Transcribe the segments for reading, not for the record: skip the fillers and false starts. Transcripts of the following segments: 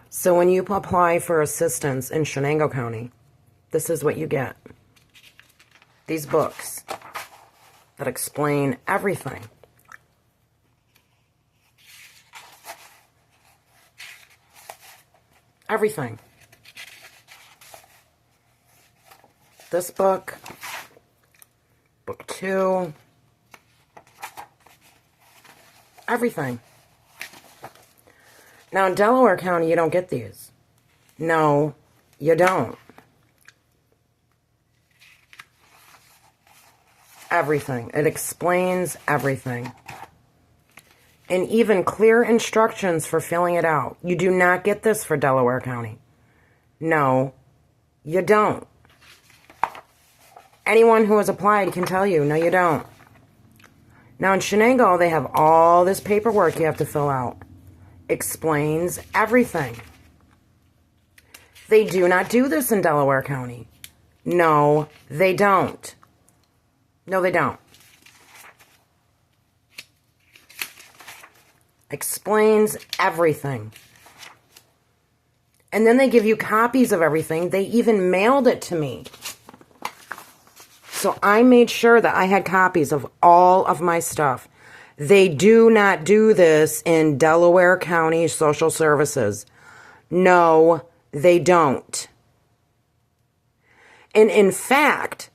So when you apply for assistance in Shenango County, this is what you get. These books that explain everything. Everything. This book, book 2, everything. Now in Delaware County, you don't get these. No, you don't. Everything. It explains everything. And even clear instructions for filling it out. You do not get this for Delaware County. No, you don't. Anyone who has applied can tell you, no, you don't. Now in Shenango, they have all this paperwork you have to fill out. Explains everything. They do not do this in Delaware County. No, they don't. No, they don't. Explains everything. And then they give you copies of everything. They even mailed it to me. So I made sure that I had copies of all of my stuff. They do not do this in Delaware County Social Services. No, they don't. And in fact,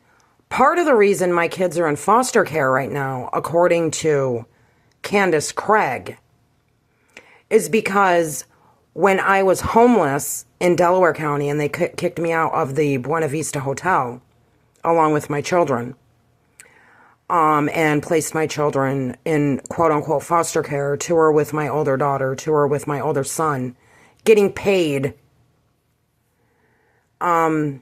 part of the reason my kids are in foster care right now, according to Candace Craig, is because when I was homeless in Delaware County and they kicked me out of the Buena Vista Hotel, along with my children, and placed my children in quote-unquote foster care, to her with my older daughter, to her with my older son, getting paid. I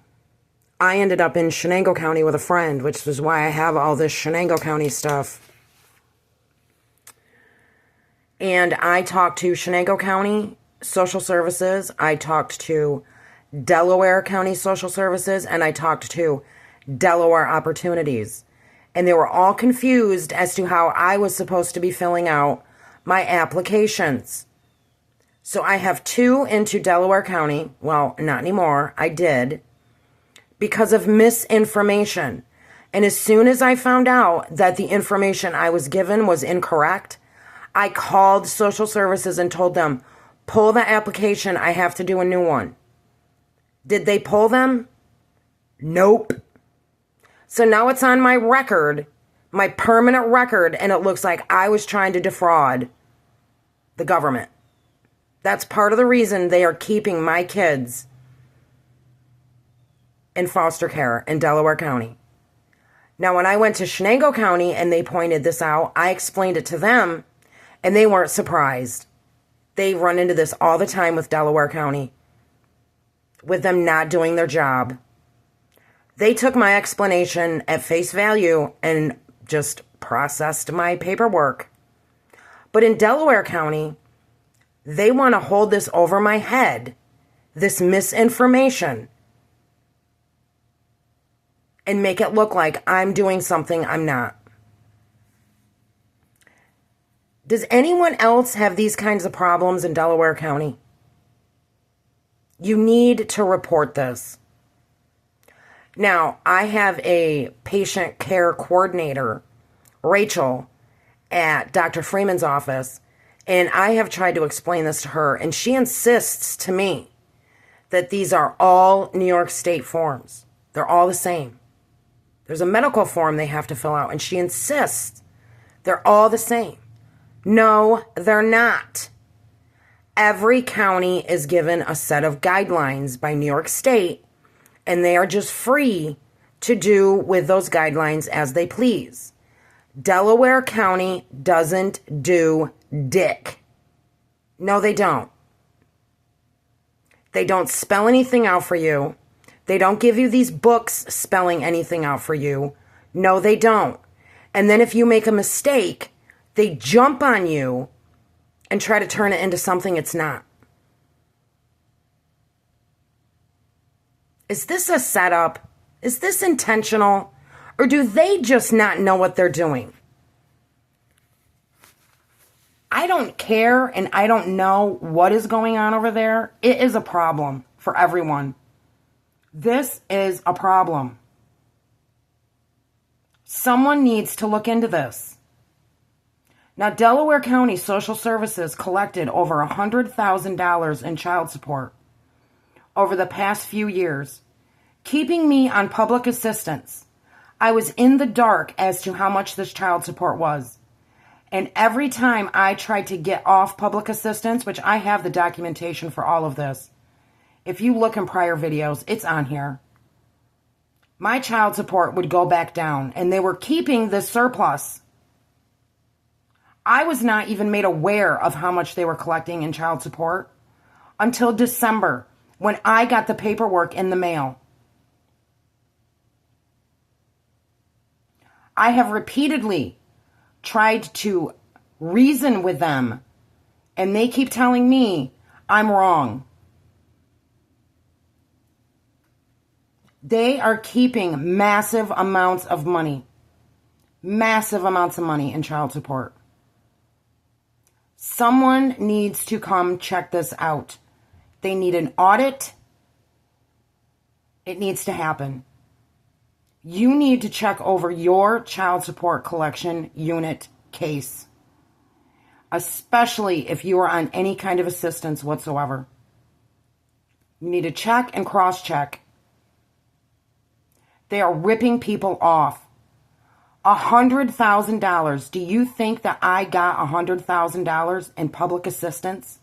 ended up in Shenango County with a friend, which is why I have all this Shenango County stuff. And I talked to Shenango County Social Services, I talked to Delaware County Social Services, and I talked to Delaware Opportunities. And they were all confused as to how I was supposed to be filling out my applications. So I have 2 into Delaware County. Well, not anymore. I did. Because of misinformation. And as soon as I found out that the information I was given was incorrect, I called social services and told them, pull the application. I have to do a new one. Did they pull them? Nope. So now it's on my record, my permanent record, and it looks like I was trying to defraud the government. That's part of the reason they are keeping my kids in foster care in Delaware County. Now, when I went to Shenango County and they pointed this out, I explained it to them, and they weren't surprised. They run into this all the time with Delaware County, with them not doing their job. They took my explanation at face value and just processed my paperwork. But in Delaware County, they want to hold this over my head, this misinformation, and make it look like I'm doing something I'm not. Does anyone else have these kinds of problems in Delaware County? You need to report this. Now, I have a patient care coordinator, Rachel, at Dr. Freeman's office, and I have tried to explain this to her, and she insists to me that these are all New York State forms. They're all the same. There's a medical form they have to fill out, and she insists they're all the same. No, they're not. Every county is given a set of guidelines by New York State, and they are just free to do with those guidelines as they please. Delaware County doesn't do dick. No, they don't. They don't spell anything out for you. They don't give you these books spelling anything out for you. No, they don't. And then if you make a mistake, they jump on you and try to turn it into something it's not. Is this a setup? Is this intentional? Or do they just not know what they're doing? I don't care and I don't know what is going on over there. It is a problem for everyone. This is a problem. Someone needs to look into this. Now, Delaware County Social Services collected over $100,000 in child support over the past few years, keeping me on public assistance. I was in the dark as to how much this child support was. And every time I tried to get off public assistance, which I have the documentation for all of this, if you look in prior videos, it's on here. My child support would go back down, and they were keeping this surplus. I was not even made aware of how much they were collecting in child support until December, when I got the paperwork in the mail. I have repeatedly tried to reason with them, and they keep telling me I'm wrong. They are keeping massive amounts of money in child support. Someone needs to come check this out. They need an audit. It needs to happen. You need to check over your child support collection unit case, especially if you are on any kind of assistance whatsoever. You need to check and cross-check. They are ripping people off. $100,000. Do you think that I got $100,000 in public assistance?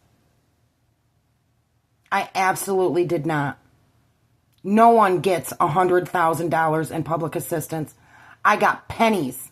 I absolutely did not. No one gets $100,000 in public assistance. I got pennies.